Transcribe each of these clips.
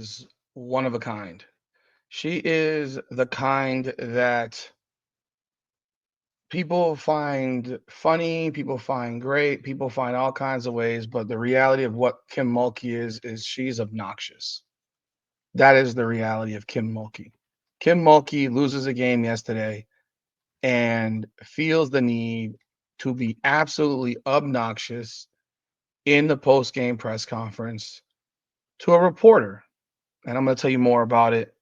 is one of a kind. She is the kind that people find funny, people find great, people find all kinds of ways, but the reality of what Kim Mulkey is she's obnoxious. That is the reality of Kim Mulkey. Kim Mulkey loses a game yesterday and feels the need to be absolutely obnoxious in the post-game press conference to a reporter. And I'm going to tell you more about it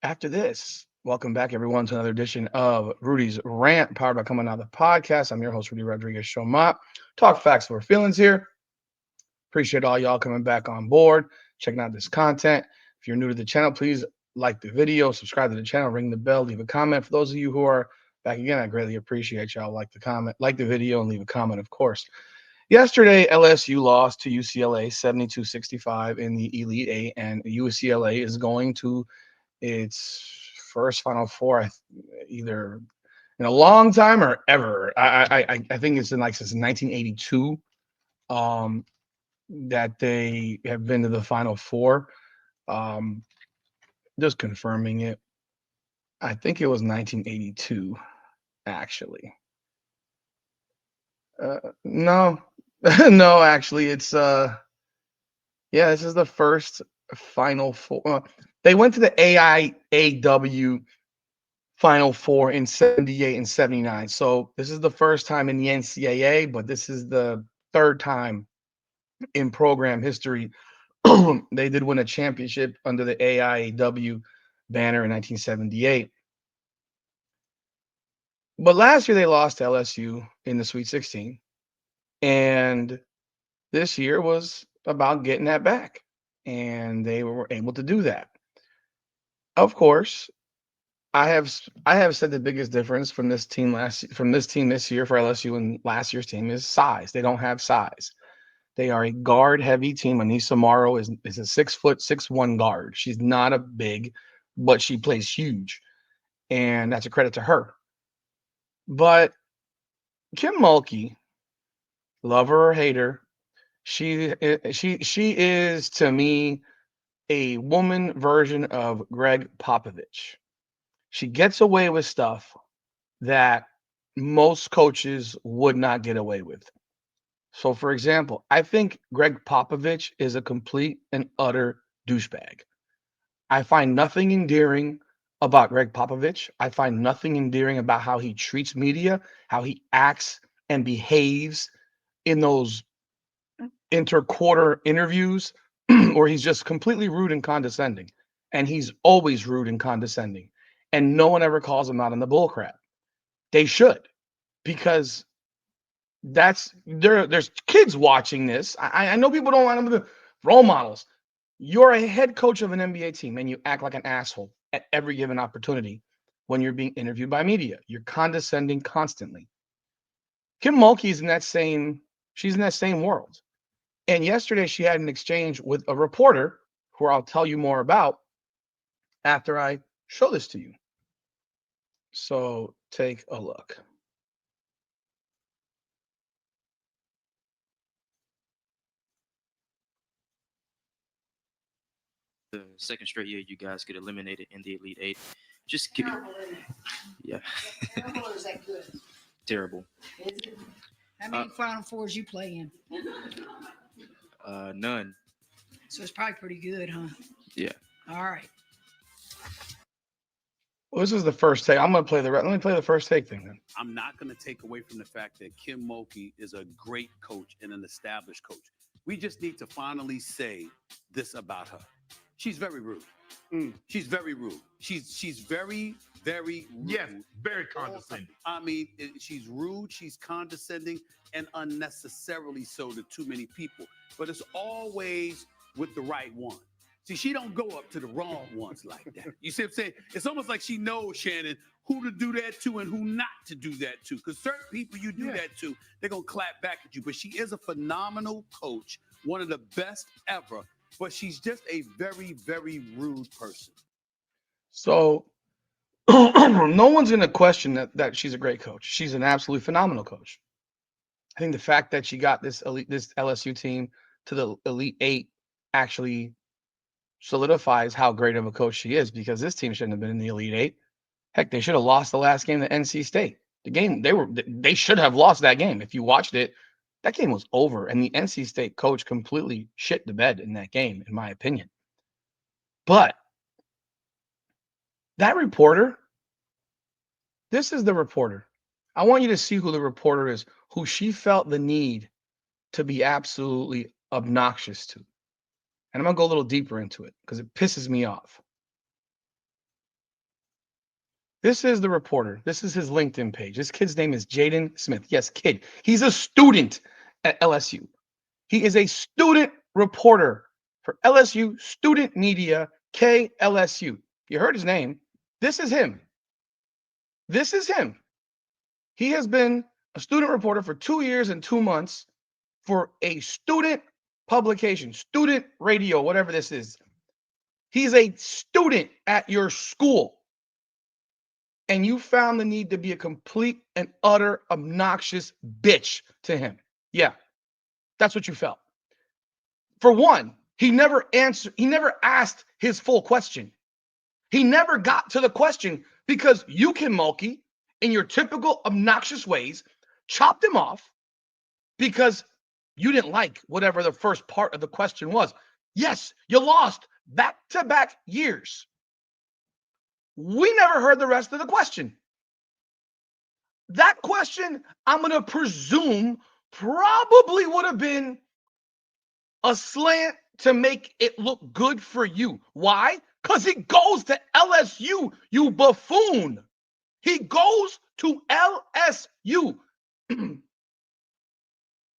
after this. Welcome back, everyone, to another edition of Rudy's Rant, powered by Coming Out the Podcast. I'm your host, Rudy Rodriguez Showmont. Talk facts over feelings here. Appreciate all y'all coming back on board, checking out this content. If you're new to the channel, please like the video, subscribe to the channel, ring the bell, leave a comment. For those of you who are back again, I greatly appreciate y'all. Like the comment, like the video, and leave a comment, of course. Yesterday, LSU lost to UCLA 72-65 in the Elite Eight, and UCLA is going to its first Final Four, either in a long time or ever. I think it's in like since 1982 that they have been to the Final Four. Just confirming it. I think it was 1982, actually. No, no, actually, it's yeah, this is the first Final Four. They went to the AIAW Final Four in 78 and 79. So this is the first time in the NCAA, but this is the third time in program history they did win a championship under the AIAW banner in 1978. But last year they lost to LSU in the Sweet 16. And this year was about getting that back. And they were able to do that. Of course, I have said the biggest difference from this team this year for LSU and last year's team is size. They don't have size. They are a guard heavy team. Anissa Morrow is a 6'6" guard. She's not a big, but she plays huge. And that's a credit to her. But Kim Mulkey, love her or hate her, she is to me a woman version of Greg Popovich. She gets away with stuff that most coaches would not get away with. So, for example, I think Greg Popovich is a complete and utter douchebag. I find nothing endearing about Greg Popovich. I find nothing endearing about how he treats media, how he acts and behaves in those interquarter interviews where he's just completely rude and condescending. And he's always rude and condescending. And no one ever calls him out on the bullcrap. They should, because there's kids watching this. I know people don't want them to role models. You're a head coach of an NBA team and you act like an asshole at every given opportunity when you're being interviewed by media. You're condescending constantly. Kim Mulkey is she's in that same world. And yesterday she had an exchange with a reporter who I'll tell you more about after I show this to you. So take a look. The second straight year you guys get eliminated in the Elite Eight. Just give yeah. Terrible or is that good? Terrible. Is it? How many Final Fours you play in? None. So it's probably pretty good, huh? Yeah. All right. Well, this is the first take. I'm going to play let me play the first take thing then. I'm not going to take away from the fact that Kim Mulkey is a great coach and an established coach. We just need to finally say this about her. She's very rude. She's very rude. She's very, very rude. Yes, very condescending. I mean, she's rude, she's condescending, and unnecessarily so to too many people. But it's always with the right one. See, she don't go up to the wrong ones like that. You see what I'm saying? It's almost like she knows, Shannon, who to do that to and who not to do that to. Because certain people you do that to, they're going to clap back at you. But she is a phenomenal coach, one of the best ever. But she's just a very, very rude person. So no one's going to question that she's a great coach. She's an absolutely phenomenal coach. I think the fact that she got this LSU team to the Elite Eight actually solidifies how great of a coach she is, because this team shouldn't have been in the Elite Eight. Heck, they should have lost the last game to NC State. The game they should have lost that game. If you watched it, that game was over, and the NC State coach completely shit the bed in that game, in my opinion. But that reporter, this is the reporter. I want you to see who the reporter is, who she felt the need to be absolutely obnoxious to. And I'm going to go a little deeper into it because it pisses me off. This is the reporter. This is his LinkedIn page. This kid's name is Jaden Smith. Yes, kid. He's a student at LSU. He is a student reporter for LSU Student Media, KLSU. You heard his name. This is him. This is him. He has been a student reporter for 2 years and 2 months for a student publication, student radio, whatever this is. He's a student at your school. And you found the need to be a complete and utter obnoxious bitch to him. Yeah, that's what you felt. For one, he never asked his full question. He never got to the question because you, Kim Mulkey, in your typical obnoxious ways, chopped him off because you didn't like whatever the first part of the question was. Yes, you lost back-to-back years. We never heard the rest of the question. That question, I'm going to presume, probably would have been a slant to make it look good for you. Why? Because he goes to LSU, you buffoon. He goes to LSU.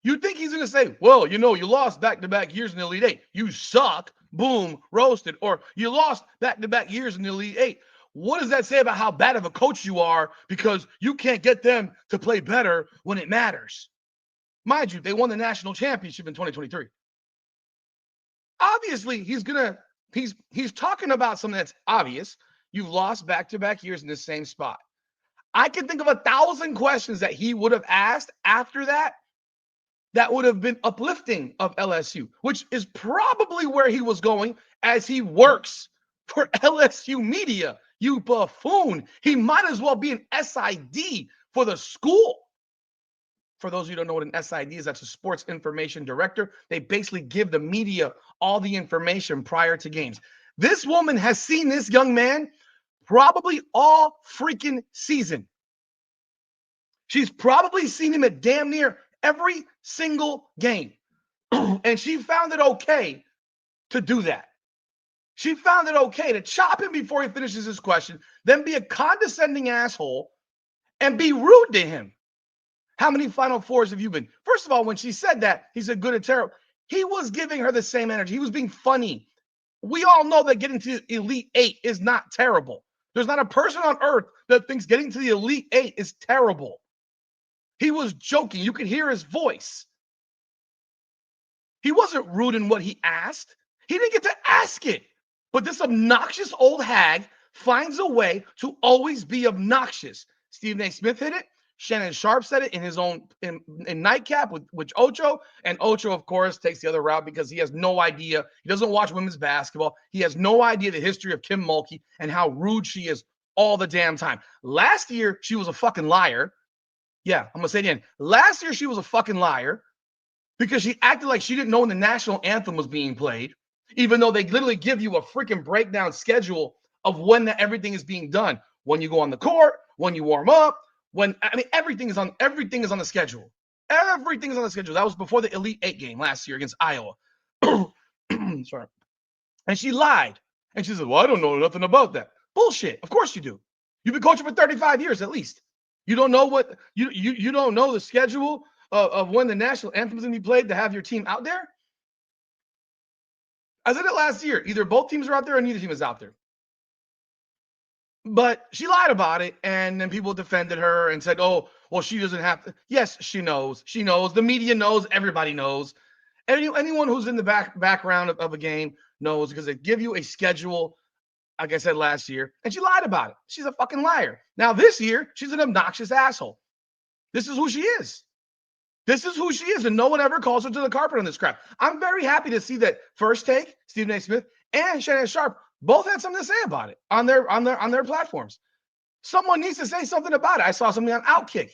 You think he's going to say, well, you lost back-to-back years in the Elite Eight. You suck. Boom, roasted. Or you lost back-to-back years in the Elite Eight. What does that say about how bad of a coach you are because you can't get them to play better when it matters? Mind you, they won the national championship in 2023. Obviously, he's talking about something that's obvious. You've lost back-to-back years in the same spot. I can think of 1,000 questions that he would have asked after that would have been uplifting of LSU, which is probably where he was going as he works for LSU media. You buffoon. He might as well be an SID for the school. For those of you who don't know what an SID is, that's a sports information director. They basically give the media all the information prior to games. This woman has seen this young man probably all freaking season. She's probably seen him at damn near every single game. And she found it okay to do that. She found it okay to chop him before he finishes his question, then be a condescending asshole and be rude to him. How many Final Fours have you been? First of all, when she said that, he said good or terrible. He was giving her the same energy. He was being funny. We all know that getting to the Elite Eight is not terrible. There's not a person on earth that thinks getting to the Elite Eight is terrible. He was joking. You could hear his voice. He wasn't rude in what he asked. He didn't get to ask it. But this obnoxious old hag finds a way to always be obnoxious. Stephen A. Smith hit it. Shannon Sharp said it in his own in Nightcap with Ocho. And Ocho, of course, takes the other route because he has no idea. He doesn't watch women's basketball. He has no idea the history of Kim Mulkey and how rude she is all the damn time. Last year, she was a fucking liar. Yeah, I'm going to say it again. Last year, she was a fucking liar because she acted like she didn't know when the national anthem was being played, even though they literally give you a freaking breakdown schedule of when everything is being done. When you go on the court, when you warm up, everything is on the schedule. Everything is on the schedule. That was before the Elite Eight game last year against Iowa. Sorry. And she lied. And she said, well, I don't know nothing about that. Bullshit. Of course you do. You've been coaching for 35 years at least. You don't know what you don't know the schedule of when the national anthem is going to be played to have your team out there? I said it last year. Either both teams are out there or neither team is out there. But she lied about it, and then people defended her and said, oh, well, she doesn't have to. Yes, she knows. She knows. The media knows. Everybody knows. Anyone who's in the background of a game knows because they give you a schedule, like I said last year, and she lied about it. She's a fucking liar. Now, this year, she's an obnoxious asshole. This is who she is. This is who she is, and no one ever calls her to the carpet on this crap. I'm very happy to see that First Take, Stephen A. Smith, and Shannon Sharp both had something to say about it on their platforms. Someone needs to say something about it. I saw something on Outkick.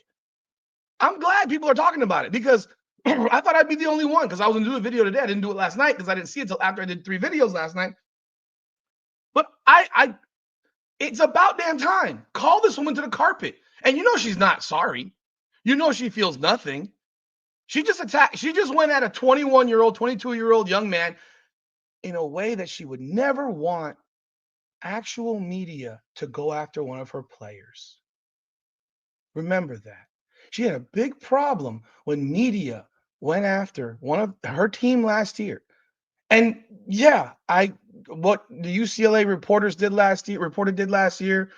I'm glad people are talking about it because I thought I'd be the only one because I was going to do a video today. I didn't do it last night because I didn't see it until after I did 3 videos last night. But it's about damn time. Call this woman to the carpet. And you know she's not sorry. You know she feels nothing. She just went at a 21-year-old, 22-year-old young man in a way that she would never want actual media to go after one of her players. Remember that. She had a big problem when media went after one of her team last year. And yeah, what the UCLA reporters did last year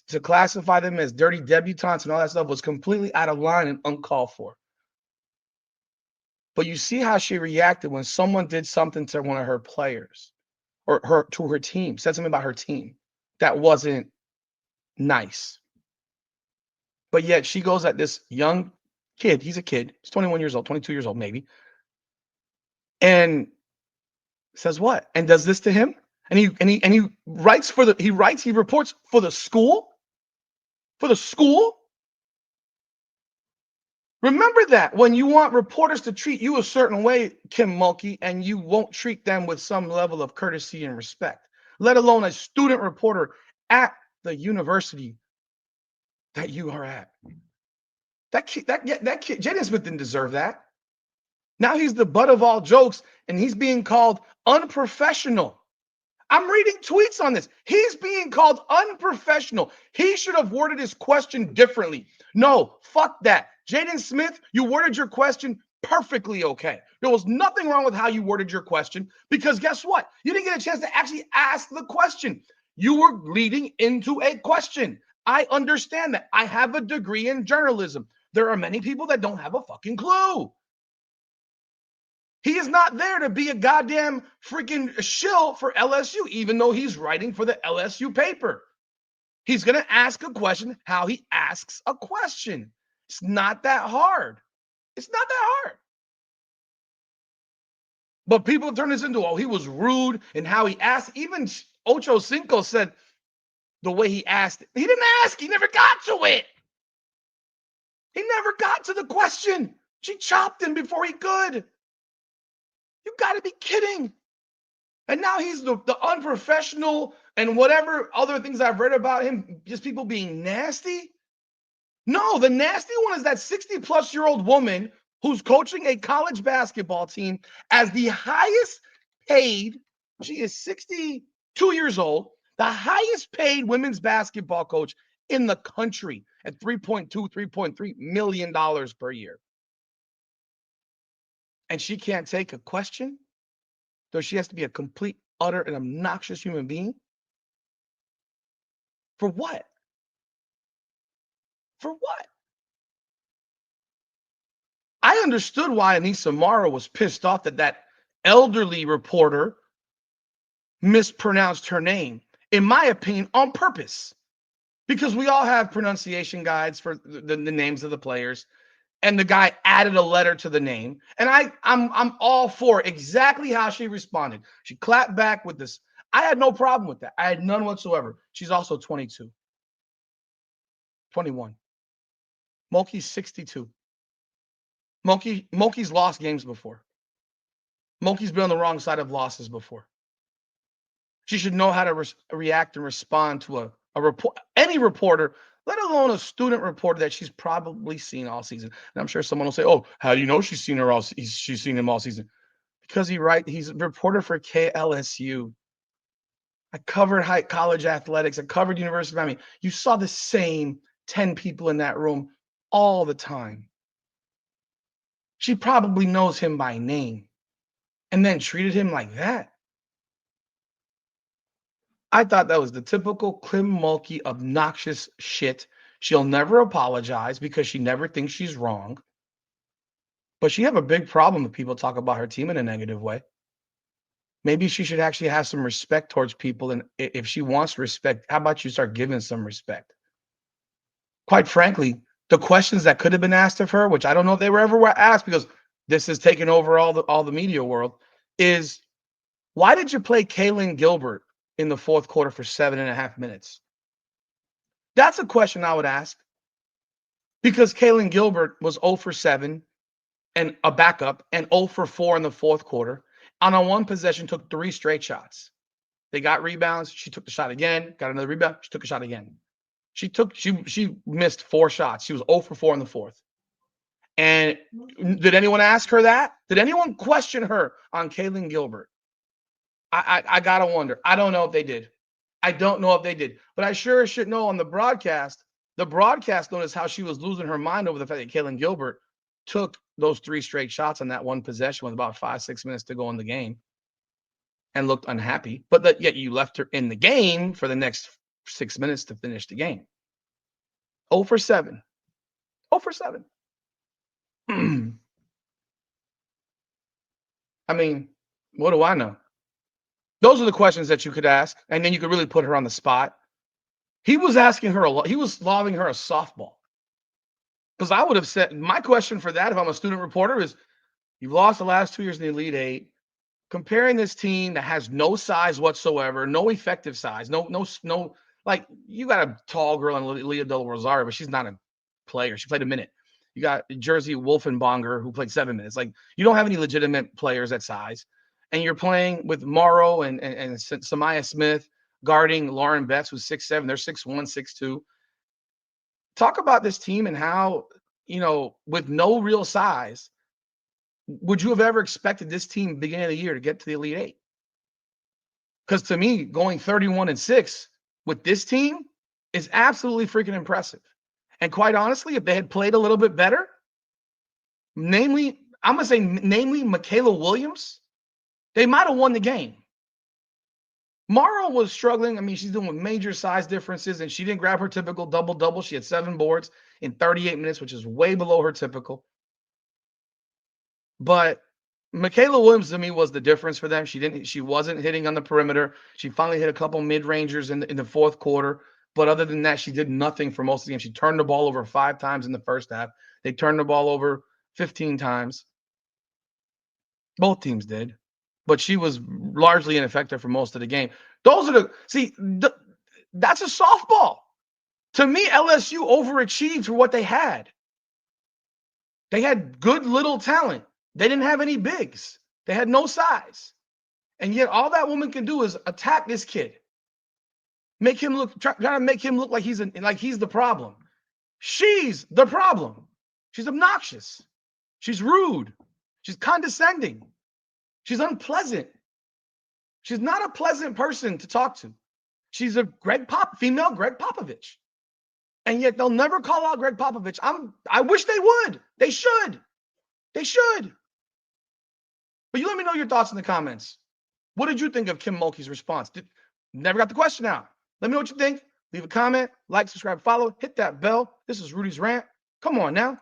to classify them as dirty debutantes and all that stuff was completely out of line and uncalled for. But you see how she reacted when someone did something to one of her players or to her team, said something about her team that wasn't nice. But yet she goes at this young kid. He's a kid. He's 21 years old, 22 years old, maybe. And says what? And does this to him? And he reports for the school? For the school? Remember that when you want reporters to treat you a certain way, Kim Mulkey, and you won't treat them with some level of courtesy and respect, let alone a student reporter at the university that you are at. That kid, Jaden Smith didn't deserve that. Now he's the butt of all jokes, and he's being called unprofessional. I'm reading tweets on this. He's being called unprofessional. He should have worded his question differently. No, fuck that. Jaden Smith, you worded your question perfectly okay. There was nothing wrong with how you worded your question because guess what? You didn't get a chance to actually ask the question. You were leading into a question. I understand that. I have a degree in journalism. There are many people that don't have a fucking clue. He is not there to be a goddamn freaking shill for LSU, even though he's writing for the LSU paper. He's going to ask a question how he asks a question. It's not that hard. It's not that hard. But people turn this into, oh, he was rude in how he asked. Even Ocho Cinco said the way he asked it. He didn't ask. He never got to it. He never got to the question. She chopped him before he could. You got to be kidding. And now he's the unprofessional and whatever other things I've read about him, just people being nasty. No, the nasty one is that 60-plus-year-old woman who's coaching a college basketball team as the highest paid, she is 62 years old, the highest paid women's basketball coach in the country at $3.2, $3.3 million per year. And she can't take a question? So she has to be a complete, utter, and obnoxious human being? For what? For what? I understood why Anissa Mara was pissed off that elderly reporter mispronounced her name, in my opinion, on purpose. Because we all have pronunciation guides for the names of the players. And the guy added a letter to the name. And I'm all for exactly how she responded. She clapped back with this. I had no problem with that. I had none whatsoever. She's also 22. 21. Mulkey's 62. Mulkey's lost games before. Mulkey's been on the wrong side of losses before. She should know how to react and respond to a report. Any reporter, let alone a student reporter that she's probably seen all season. And I'm sure someone will say, "Oh, how do you know she's seen him all season?" Because he's a reporter for KLSU. I covered high college athletics. I covered University of Miami. You saw the same 10 people in that room all the time. She probably knows him by name and then treated him like that. I thought that was the typical Kim Mulkey obnoxious shit. She'll never apologize because she never thinks she's wrong. But she have a big problem if people talk about her team in a negative way. Maybe she should actually have some respect towards people. And if she wants respect, how about you start giving some respect? Quite frankly, the questions that could have been asked of her, which I don't know if they were ever asked because this has taken over all the media world, is Why did you play Kaylin Gilbert in the fourth quarter for 7.5 minutes? That's a question I would ask. Because Kaylin Gilbert was 0 for 7 and a backup and 0 for 4 in the fourth quarter. On a one possession, took 3 straight shots. They got rebounds. She took the shot again, got another rebound. She took a shot again. She missed 4 shots. She was 0 for 4 in the fourth. And did anyone ask her that? Did anyone question her on Kaylin Gilbert? I gotta wonder. I don't know if they did. I don't know if they did. But I sure should know on the broadcast. The broadcast noticed how she was losing her mind over the fact that Kaylin Gilbert took those 3 straight shots on that one possession with about 5-6 minutes to go in the game and looked unhappy. But yet you left her in the game for the next 6 minutes to finish the game. 0 for 7. 0 for 7. I mean, what do I know? Those are the questions that you could ask, and then you could really put her on the spot. He was asking her a lot. He was lobbing her a softball. Because I would have said, my question for that, if I'm a student reporter, is you've lost the last 2 years in the Elite Eight. Comparing this team that has no size whatsoever, no effective size, no, like you got a tall girl in Leah Del Rosario, but she's not a player. She played a minute. You got Jersey Wolfenbonger who played 7 minutes. Like you don't have any legitimate players that size. And you're playing with Morrow and Samaya Smith guarding Lauren Betts, who's 6'7". They're 6'1", 6'2". Talk about this team and how, with no real size, would you have ever expected this team beginning of the year to get to the Elite Eight? Because to me, going 31-6 with this team is absolutely freaking impressive. And quite honestly, if they had played a little bit better, namely Michaela Williams, they might have won the game. Morrow was struggling. I mean, she's dealing with major size differences, and she didn't grab her typical double-double. She had 7 boards in 38 minutes, which is way below her typical. But Michaela Williams, to me, was the difference for them. She wasn't hitting on the perimeter. She finally hit a couple mid-rangers in the fourth quarter. But other than that, she did nothing for most of the game. She turned the ball over 5 times in the first half. They turned the ball over 15 times. Both teams did. But she was largely ineffective for most of the game. That's a softball. To me, LSU overachieved for what they had. They had good little talent. They didn't have any bigs. They had no size. And yet all that woman can do is attack this kid. Try to make him look like he's the problem. She's the problem. She's obnoxious. She's rude. She's condescending. She's unpleasant. She's not a pleasant person to talk to. She's a female Greg Popovich. And yet they'll never call out Greg Popovich. I wish they would. They should. They should. But you let me know your thoughts in the comments. What did you think of Kim Mulkey's response? Never got the question out. Let me know what you think. Leave a comment, like, subscribe, follow, hit that bell. This is Rudy's Rant. Come on now.